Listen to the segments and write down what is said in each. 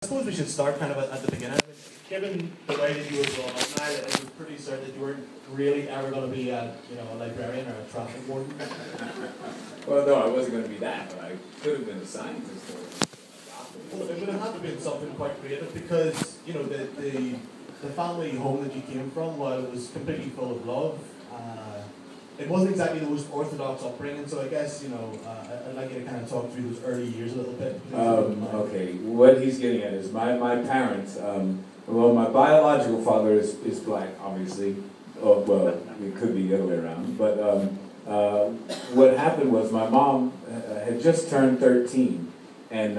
suppose we should start kind of at the beginning. Given the way that you were growing up, Nile, it was pretty certain that you weren't really ever going to be a librarian or a traffic warden. Well, no, I wasn't going to be that, but I could have been a scientist or a doctor. Well, it would have had to been something quite creative because, you know, the family home that you came from, while it was completely full of love, it wasn't exactly the most orthodox upbringing, so I guess, you know, I'd like you to kind of talk through those early years a little bit. Okay, what he's getting at is my parents, well, my biological father is black, obviously. Oh, well, it could be the other way around. But what happened was my mom had just turned 13, and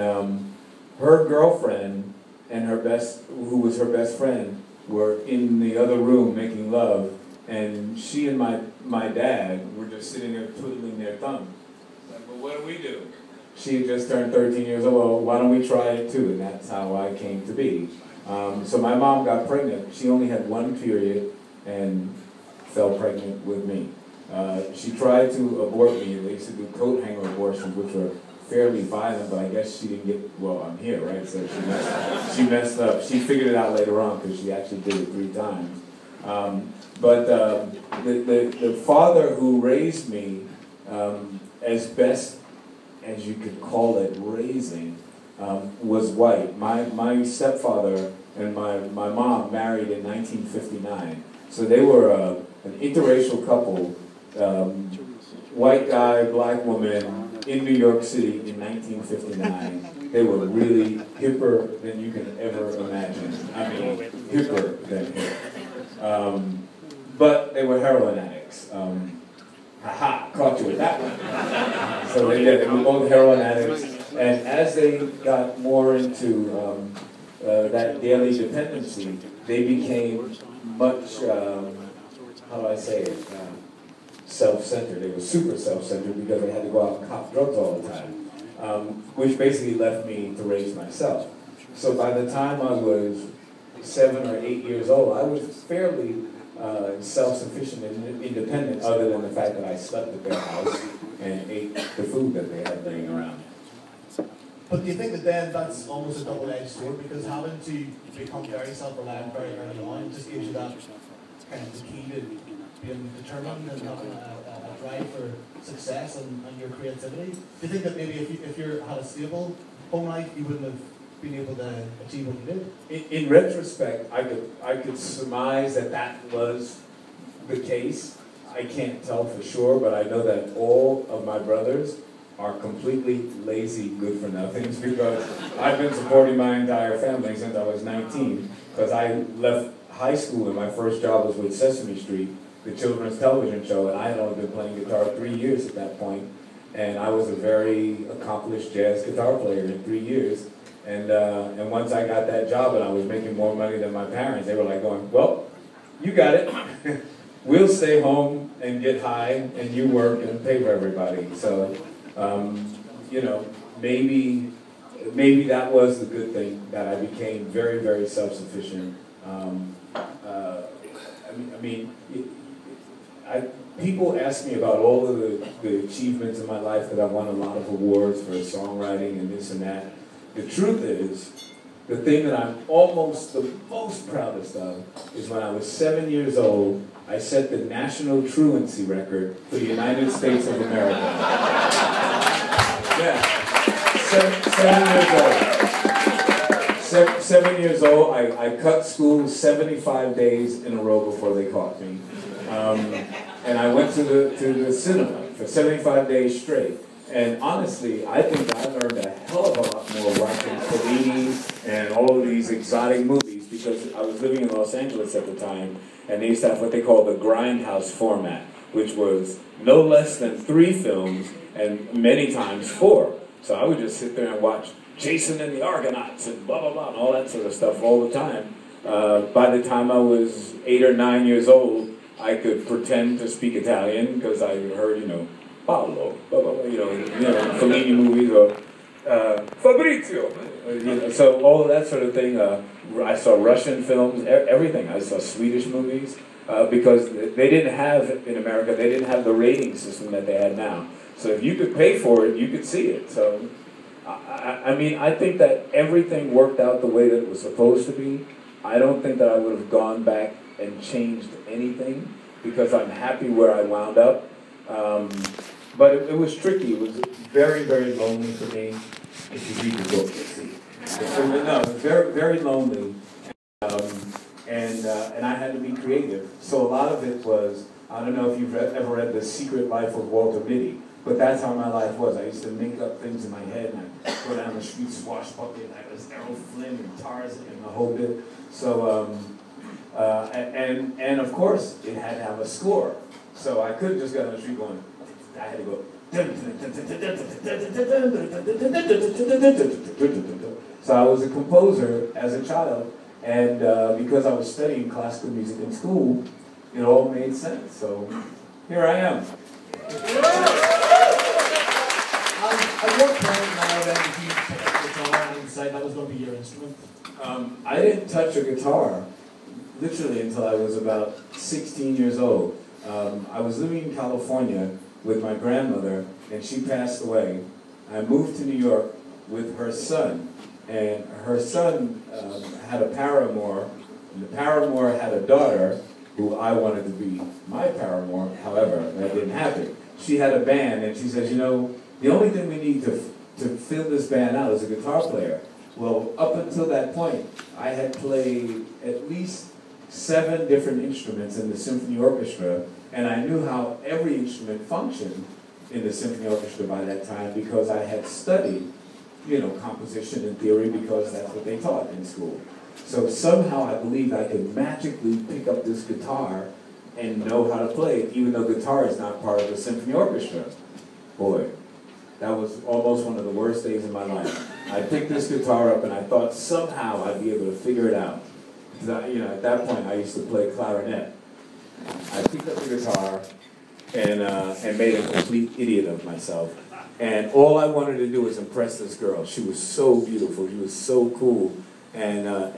her girlfriend and who was her best friend, were in the other room making love, and she and my dad were just sitting there twiddling their thumbs. Like, well, what do we do? She had just turned 13 years old. Well, why don't we try it too? And that's how I came to be. So my mom got pregnant. She only had one period and fell pregnant with me. She tried to abort me. They used to do coat hanger abortions, which were fairly violent, but I guess she didn't get, well, I'm here, right? So she messed up. She figured it out later on because she actually did it 3 times. But the father who raised me, as best as you could call it raising, was white. My stepfather and my mom married in 1959. So they were an interracial couple, white guy, black woman, in New York City in 1959. They were really hipper than you can ever imagine. I mean, hipper than hip. But they were heroin addicts. Haha, caught you with that one. So they were both heroin addicts. And as they got more into that daily dependency, they became much, how do I say it, self-centered. They were super self-centered because they had to go out and cop drugs all the time, which basically left me to raise myself. So by the time I was 7 or 8 years old, I was fairly self-sufficient and independent, other than the fact that I slept at their house and ate the food that they had laying around. But do you think that then that's almost a double-edged sword, because having to become very self-reliant very early on just gives you that kind of the key to being determined and having a drive for success and your creativity? Do you think that maybe if you had a stable home life, you wouldn't have been able to achieve what you did? In retrospect, I could surmise that was the case. I can't tell for sure, but I know that all of my brothers are completely lazy good-for-nothings, because I've been supporting my entire family since I was 19, because I left high school and my first job was with Sesame Street, the children's television show, and I had only been playing guitar 3 years at that point, and I was a very accomplished jazz guitar player in 3 years. And once I got that job and I was making more money than my parents, they were like going, well, you got it. We'll stay home and get high, and you work and pay for everybody. So, you know, maybe that was the good thing, that I became very, very self-sufficient. People ask me about all of the achievements in my life, that I've won a lot of awards for songwriting and this and that. The truth is, the thing that I'm almost the most proudest of is when I was 7 years old, I set the national truancy record for the United States of America. Yeah, 7 years old. 7 years old, I cut school 75 days in a row before they caught me. And I went to the cinema for 75 days straight. And honestly, I think I learned a hell of a lot more watching Fellini and all of these exotic movies, because I was living in Los Angeles at the time, and they used to have what they call the grindhouse format, which was no less than 3 films, and many times 4. So I would just sit there and watch Jason and the Argonauts and blah, blah, blah, and all that sort of stuff all the time. By the time I was 8 or 9 years old, I could pretend to speak Italian, because I heard, you know, Paolo, blah, blah, blah, you know, Fellini movies, or Fabrizio. So all of that sort of thing. I saw Russian films, everything. I saw Swedish movies, because they didn't have, in America, they didn't have the rating system that they had now. So if you could pay for it, you could see it. So I mean, I think that everything worked out the way that it was supposed to be. I don't think that I would have gone back and changed anything because I'm happy where I wound up. But it was tricky. It was very, very lonely for me. If you read the book, you'll see. No, it was very, very lonely. And I had to be creative. So a lot of it was, I don't know if you've ever read The Secret Life of Walter Mitty, but that's how my life was. I used to make up things in my head, and I'd go down the street swashbuckling, like this Errol Flynn and Tarzan and the whole bit. So, and of course, it had to have a score. So I couldn't just go down the street going, I had to go. So I was a composer as a child, and because I was studying classical music in school, it all made sense. So here I am. At what point now then did you pick up the guitar and decide that was going to be your instrument? I didn't touch a guitar literally until I was about 16 years old. I was living in California with my grandmother, and she passed away. I moved to New York with her son, and her son had a paramour, and the paramour had a daughter who I wanted to be my paramour. However, that didn't happen. She had a band, and she says, you know, the only thing we need to fill this band out is a guitar player. Well, up until that point, I had played at least 7 different instruments in the symphony orchestra, and I knew how every instrument functioned in the symphony orchestra by that time because I had studied, you know, composition and theory because that's what they taught in school. So somehow I believed I could magically pick up this guitar and know how to play it, even though guitar is not part of the symphony orchestra. Boy, that was almost one of the worst days of my life. I picked this guitar up and I thought somehow I'd be able to figure it out. Because you know, at that point I used to play clarinet. I picked up the guitar and made a complete idiot of myself. And all I wanted to do was impress this girl. She was so beautiful. She was so cool. And